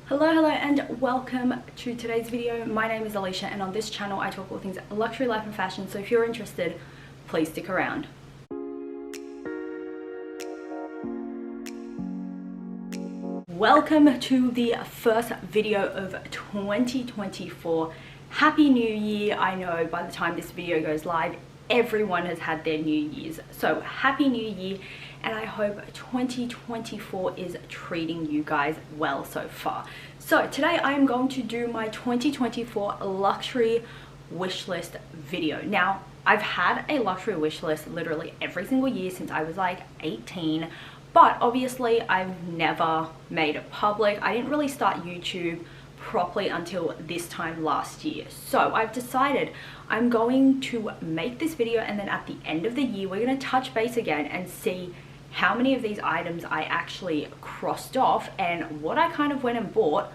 Hello and welcome to today's video. My name is Alicia and on this channel I talk all things luxury, life and fashion, so if you're interested, please stick around. Welcome to the first video of 2024. Happy New Year. I know by the time this video goes live, everyone has had their New Year's. So happy New Year, and I hope 2024 is treating you guys well so far. So today I am going to do my 2024 luxury wish list video. Now, I've had a luxury wish list literally every single year since I was like 18, but obviously I've never made it public. I didn't really start YouTube properly until this time last year. So I've decided I'm going to make this video, and then at the end of the year we're going to touch base again and see how many of these items I actually crossed off and what I kind of went and bought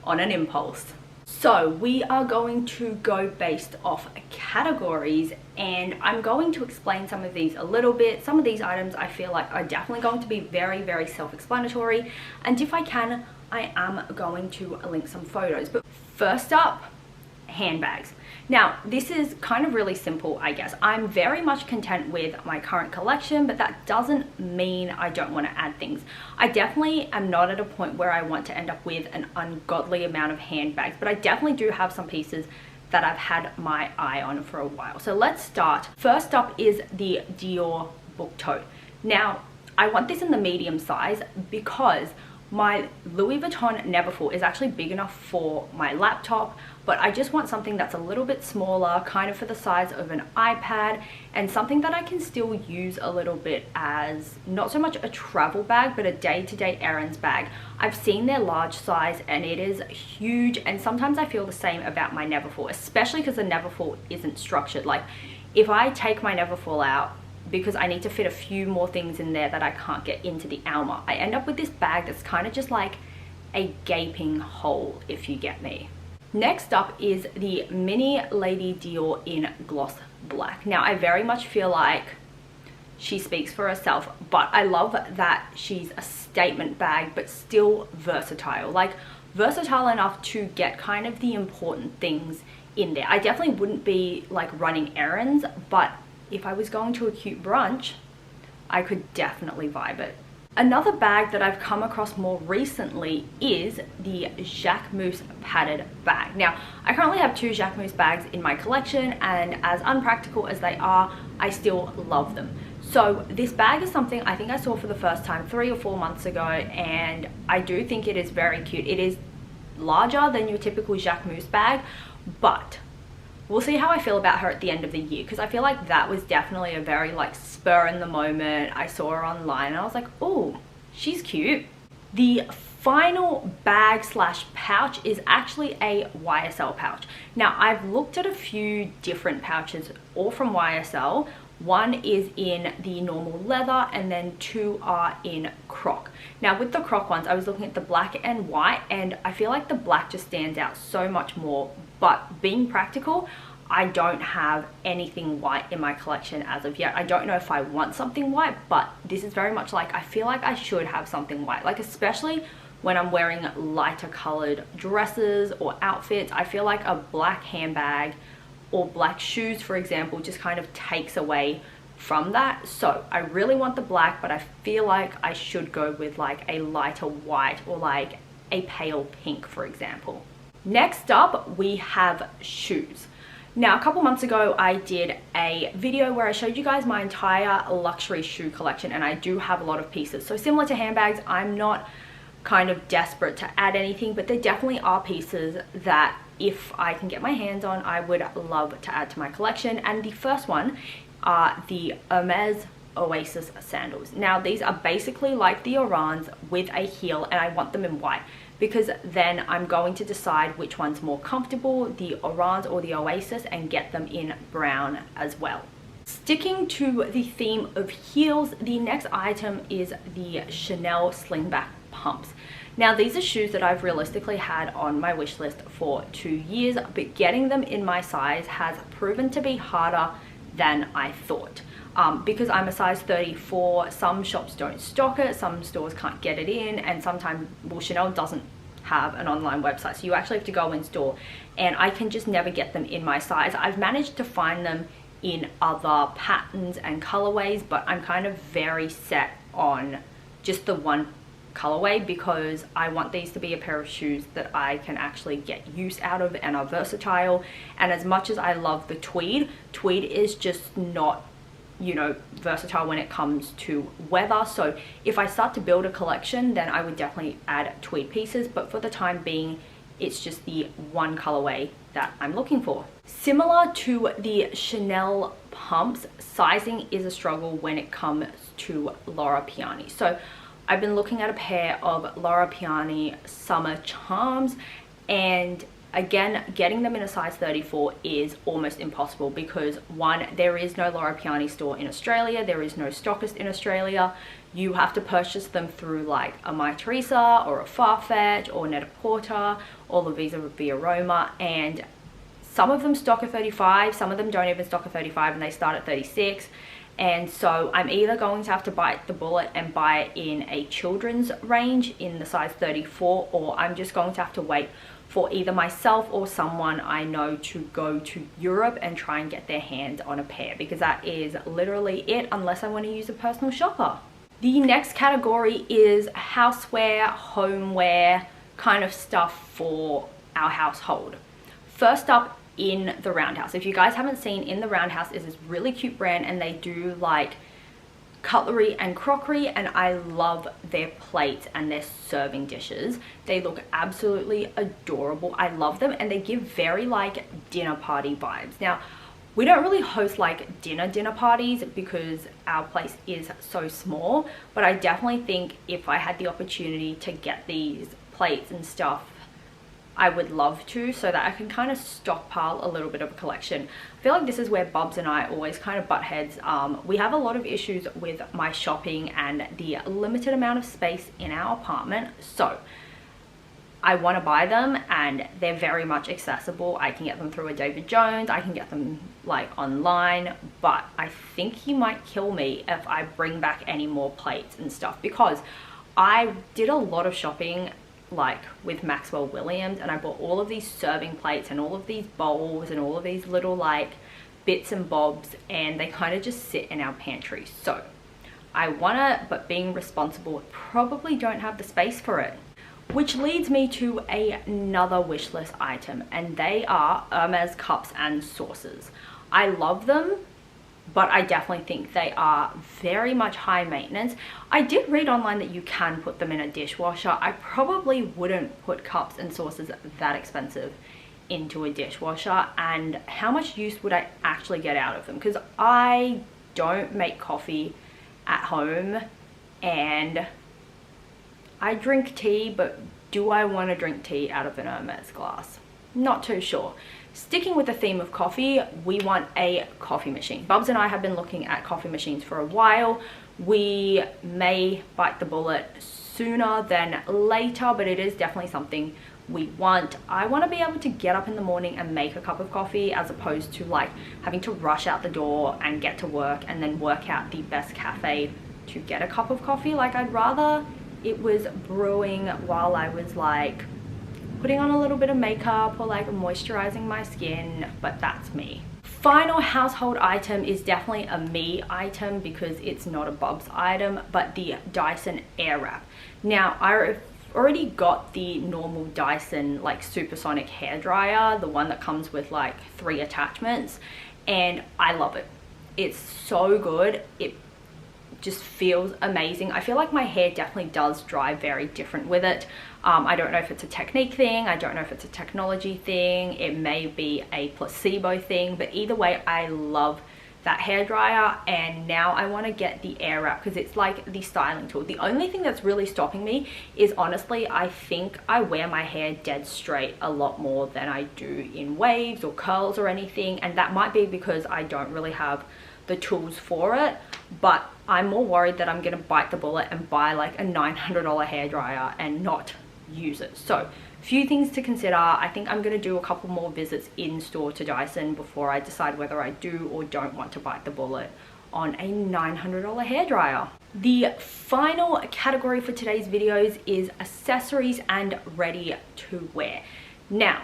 on an impulse. So we are going to go based off categories, and I'm going to explain some of these a little bit. Some of these items I feel like are definitely going to be very self-explanatory, and if I can, I am going to link some photos. But first up, handbags. Now, this is kind of really simple, I guess. I'm very much content with my current collection, but that doesn't mean I don't want to add things. I definitely am not at a point where I want to end up with an ungodly amount of handbags, but I definitely do have some pieces that I've had my eye on for a while. So let's start. First up is the Dior book tote. Now, I want this in the medium size because my Louis Vuitton Neverfull is actually big enough for my laptop, but I just want something that's a little bit smaller, kind of for the size of an iPad, and something that I can still use a little bit as not so much a travel bag, but a day-to-day errands bag. I've seen their large size and it is huge, and sometimes I feel the same about my Neverfull, especially because the Neverfull isn't structured. Like, if I take my Neverfull out, because I need to fit a few more things in there that I can't get into the Alma, I end up with this bag that's kind of just like a gaping hole, if you get me. Next up is the Mini Lady Dior in Gloss Black. Now, I very much feel like she speaks for herself, but I love that she's a statement bag, but still versatile. Like, versatile enough to get kind of the important things in there. I definitely wouldn't be like running errands, but if I was going to a cute brunch, I could definitely vibe it. Another bag that I've come across more recently is the Jac Moose padded bag. Now, I currently have two Jac Moose bags in my collection, and as unpractical as they are, I still love them. So this bag is something I think I saw for the first time 3 or 4 months ago, and I do think it is very cute. It is larger than your typical Jac Moose bag, but we'll see how I feel about her at the end of the year, because I feel like that was definitely a very like spur in the moment. I saw her online and I was like, oh, she's cute. The final bag slash pouch is actually a YSL pouch. Now, I've looked at a few different pouches, all from YSL. One is in the normal leather and then 2 are in croc. Now, with the croc ones, I was looking at the black and white, and I feel like the black just stands out so much more. But being practical, I don't have anything white in my collection as of yet. I don't know if I want something white, but this is very much like, I feel like I should have something white. Like, especially when I'm wearing lighter colored dresses or outfits, I feel like a black handbag or black shoes, for example, just kind of takes away from that. So I really want the black, but I feel like I should go with like a lighter white or like a pale pink, for example. Next up, we have shoes. Now, a couple months ago, I did a video where I showed you guys my entire luxury shoe collection, and I do have a lot of pieces. So similar to handbags, I'm not kind of desperate to add anything, but there definitely are pieces that if I can get my hands on, I would love to add to my collection. And the first one are the Hermes Oasis sandals. Now, these are basically like the Orans with a heel, and I want them in white, because then I'm going to decide which one's more comfortable, the Orans or the Oasis, and get them in brown as well. Sticking to the theme of heels, the next item is the Chanel slingback pumps. Now, these are shoes that I've realistically had on my wish list for 2 years, but getting them in my size has proven to be harder than I thought. Because I'm a size 34, some shops don't stock it, some stores can't get it in, and sometimes, well, Chanel doesn't have an online website, so you actually have to go in store, and I can just never get them in my size. I've managed to find them in other patterns and colorways, but I'm kind of very set on just the one colorway because I want these to be a pair of shoes that I can actually get use out of and are versatile. And as much as I love the tweed is just not, you know, versatile when it comes to weather. So if I start to build a collection, then I would definitely add tweed pieces, but for the time being it's just the one colorway that I'm looking for. Similar to the Chanel pumps, sizing is a struggle when it comes to Loro Piani. So I've been looking at a pair of Loro Piani summer charms, and again, getting them in a size 34 is almost impossible because one, there is no Loro Piani store in Australia, there is no stockist in Australia. You have to purchase them through like a My Teresa or a Farfetch or Net-a-Porter or Lavisa Via Roma, and some of them stock a 35, some of them don't even stock a 35 and they start at 36. And so I'm either going to have to bite the bullet and buy it in a children's range in the size 34, or I'm just going to have to wait for either myself or someone I know to go to Europe and try and get their hands on a pair, because that is literally it unless I want to use a personal shopper. The next category is houseware, homeware, kind of stuff for our household. First up, in the Roundhouse. If you guys haven't seen, in the Roundhouse is this really cute brand, and they do like cutlery and crockery, and I love their plates and their serving dishes. They look absolutely adorable. I love them, and they give very like dinner party vibes. Now, we don't really host like dinner parties because our place is so small, but I definitely think if I had the opportunity to get these plates and stuff, I would love to, so that I can kind of stockpile a little bit of a collection. I feel like this is where Bubs and I always kind of butt heads. We have a lot of issues with my shopping and the limited amount of space in our apartment. So I want to buy them, and they're very much accessible. I can get them through a David Jones, I can get them like online, but I think he might kill me if I bring back any more plates and stuff, because I did a lot of shopping like with Maxwell Williams, and I bought all of these serving plates and all of these bowls and all of these little like bits and bobs, and they kind of just sit in our pantry. So I wanna, but being responsible, probably don't have the space for it. Which leads me to another wish list item, and they are Hermes cups and saucers. I love them, but I definitely think they are very much high maintenance. I did read online that you can put them in a dishwasher. I probably wouldn't put cups and saucers that expensive into a dishwasher, and how much use would I actually get out of them? Because I don't make coffee at home, and I drink tea, but do I want to drink tea out of an Hermes glass? Not too sure. Sticking with the theme of coffee, we want a coffee machine. Bubs and I have been looking at coffee machines for a while. We may bite the bullet sooner than later, but it is definitely something we want. I want to be able to get up in the morning and make a cup of coffee, as opposed to like having to rush out the door and get to work and then work out the best cafe to get a cup of coffee. Like, I'd rather it was brewing while I was like putting on a little bit of makeup or like moisturizing my skin, but that's me. Final household item is definitely a me item because it's not a Bubs item, but the Dyson Airwrap. Now, I already got the normal Dyson like supersonic hairdryer, the one that comes with like 3 attachments, and I love it. It's so good. It just feels amazing. I feel like my hair definitely does dry very different with it. I don't know if it's a technique thing, I don't know if it's a technology thing, it may be a placebo thing, but either way, I love that hairdryer. And now I want to get the Airwrap because it's like the styling tool. The only thing that's really stopping me is, honestly, I think I wear my hair dead straight a lot more than I do in waves or curls or anything, and that might be because I don't really have the tools for it. But I'm more worried that I'm gonna bite the bullet and buy like a $900 hairdryer and not use it. So few things to consider. I think I'm gonna do a couple more visits in store to Dyson before I decide whether I do or don't want to bite the bullet on a $900 hairdryer. The final category for today's videos is accessories and ready to wear. Now,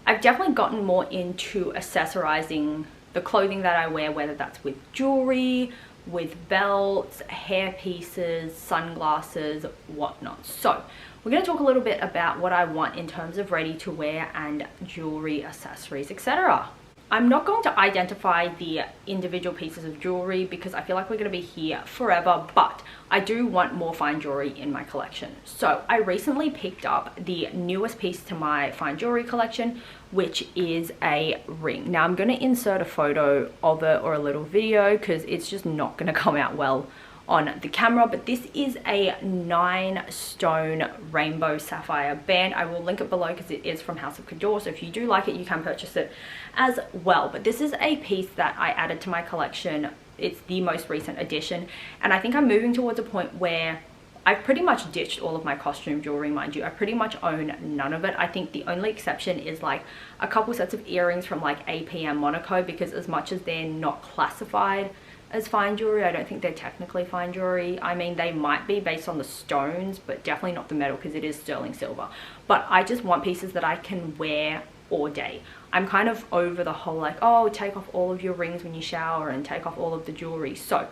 I've definitely gotten more into accessorizing the clothing that I wear, whether that's with jewelry, with belts, hair pieces, sunglasses, whatnot. So we're going to talk a little bit about what I want in terms of ready to wear and jewelry, accessories, etc. I'm not going to identify the individual pieces of jewelry because I feel like we're going to be here forever, but I do want more fine jewelry in my collection. So I recently picked up the newest piece to my fine jewelry collection, which is a ring. Now I'm going to insert a photo of it or a little video because it's just not going to come out well on the camera, but this is a 9-stone rainbow sapphire band. I will link it below because it is from House of Couture, so if you do like it, you can purchase it as well. But this is a piece that I added to my collection. It's the most recent addition, and I think I'm moving towards a point where I've pretty much ditched all of my costume jewelry, mind you. I pretty much own none of it. I think the only exception is like a couple sets of earrings from like APM Monaco, because as much as they're not classified as fine jewelry, I don't think they're technically fine jewelry. I mean, they might be based on the stones, but definitely not the metal because it is sterling silver. But I just want pieces that I can wear all day. I'm kind of over the whole like, oh, take off all of your rings when you shower and take off all of the jewelry. So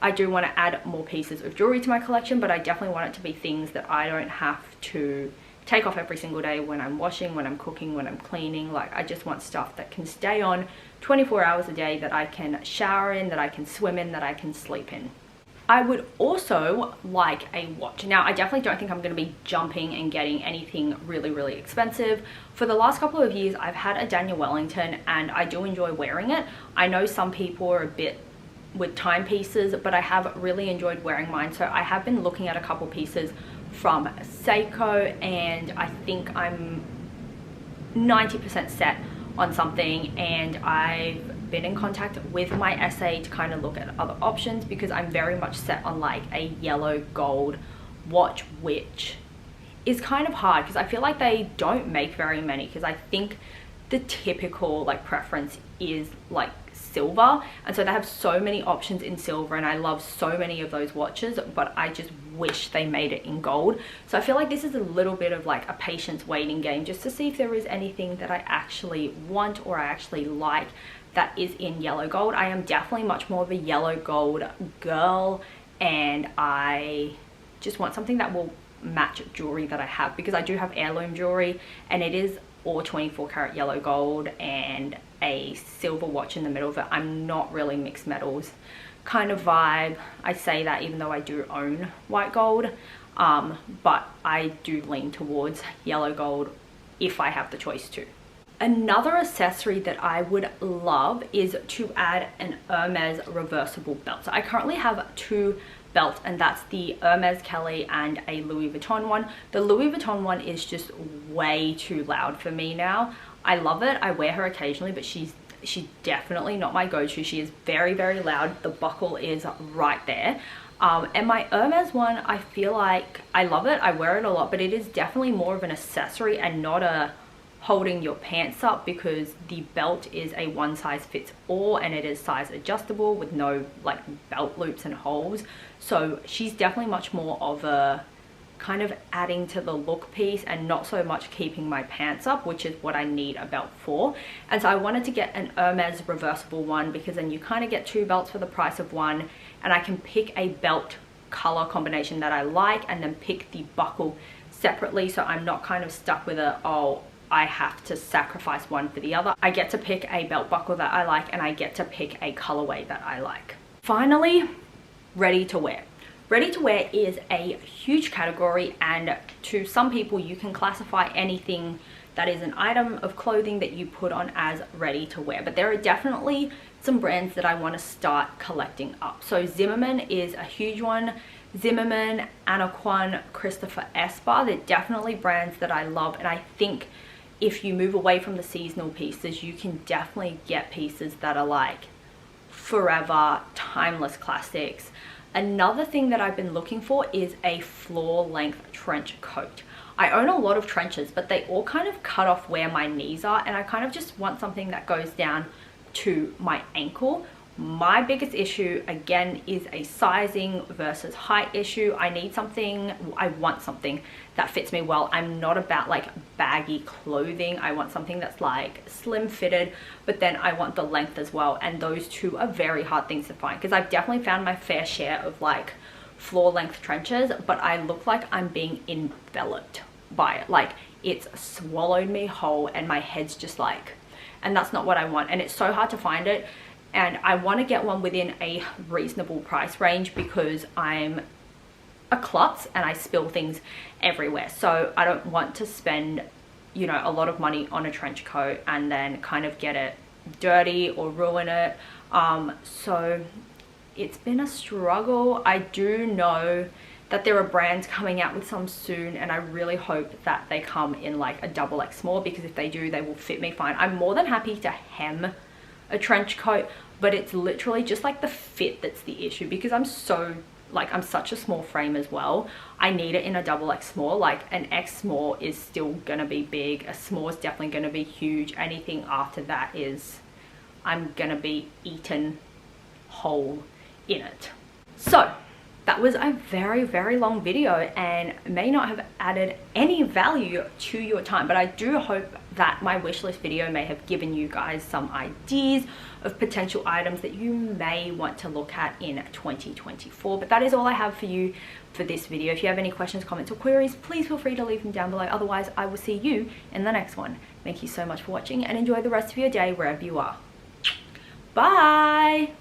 I do want to add more pieces of jewelry to my collection, but I definitely want it to be things that I don't have to take off every single day when I'm washing, when I'm cooking, when I'm cleaning. Like, I just want stuff that can stay on 24 hours a day, that I can shower in, that I can swim in, that I can sleep in. I would also like a watch. Now, I definitely don't think I'm going to be jumping and getting anything really, really expensive. For the last couple of years, I've had a Daniel Wellington and I do enjoy wearing it. I know some people are a bit with timepieces, but I have really enjoyed wearing mine. So I have been looking at a couple pieces from Seiko, and I think I'm 90% set on something, and I've been in contact with my SA to kind of look at other options because I'm very much set on like a yellow gold watch, which is kind of hard because I feel like they don't make very many, because I think the typical like preference is like silver, and so they have so many options in silver, and I love so many of those watches, but I just wish they made it in gold. So I feel like this is a little bit of like a patience waiting game, just to see if there is anything that I actually want or I actually like that is in yellow gold. I am definitely much more of a yellow gold girl, and I just want something that will match jewelry that I have, because I do have heirloom jewelry and it is all 24 karat yellow gold and a silver watch in the middle of it. I'm not really mixed metals kind of vibe. I say that even though I do own white gold, but I do lean towards yellow gold if I have the choice to. Another accessory that I would love is to add an Hermes reversible belt. So I currently have two belts, and that's the Hermes Kelly and a Louis Vuitton one. The Louis Vuitton one is just way too loud for me now. I love it. I wear her occasionally, but she's definitely not my go-to. She is very, very loud. The buckle is right there. And my Hermes one, I feel like I love it. I wear it a lot, but it is definitely more of an accessory and not a holding your pants up, because the belt is a one size fits all and it is size adjustable with no like belt loops and holes. So she's definitely much more of a kind of adding to the look piece and not so much keeping my pants up, which is what I need a belt for. And so I wanted to get an Hermes reversible one, because then you kind of get two belts for the price of one, and I can pick a belt color combination that I like and then pick the buckle separately, so I'm not kind of stuck with a, oh, I have to sacrifice one for the other. I get to pick a belt buckle that I like, and I get to pick a colorway that I like. Finally, ready to wear. Ready to wear is a huge category, and to some people you can classify anything that is an item of clothing that you put on as ready to wear. But there are definitely some brands that I want to start collecting up. So Zimmermann is a huge one. Zimmermann, Elishajquan, Christopher Esper, they're definitely brands that I love, and I think if you move away from the seasonal pieces, you can definitely get pieces that are like forever, timeless classics. Another thing that I've been looking for is a floor length trench coat. I own a lot of trenches, but they all kind of cut off where my knees are, and I kind of just want something that goes down to my ankle, My biggest issue again is a sizing versus height issue. I want something that fits me well. I'm not about like baggy clothing. I want something that's like slim fitted, but then I want the length as well, and those two are very hard things to find, because I've definitely found my fair share of like floor length trenches, but I look like I'm being enveloped by it. Like it's swallowed me whole and my head's just like, and that's not what I want. And it's so hard to find it, and I want to get one within a reasonable price range because I'm a klutz and I spill things everywhere. So I don't want to spend, you know, a lot of money on a trench coat and then kind of get it dirty or ruin it. So it's been a struggle. I do know that there are brands coming out with some soon, and I really hope that they come in like a XXL small, because if they do, they will fit me fine. I'm more than happy to hem a trench coat, but it's literally just like the fit that's the issue, because I'm such a small frame as well. I need it in a XXL small. Like an X small is still gonna be big, a small is definitely gonna be huge. Anything after that is, I'm gonna be eaten whole in it. So that was a very, very long video and may not have added any value to your time, but I do hope that my wish list video may have given you guys some ideas of potential items that you may want to look at in 2024. But that is all I have for you for this video. If you have any questions, comments, or queries, please feel free to leave them down below. Otherwise, I will see you in the next one. Thank you so much for watching, and enjoy the rest of your day wherever you are. Bye!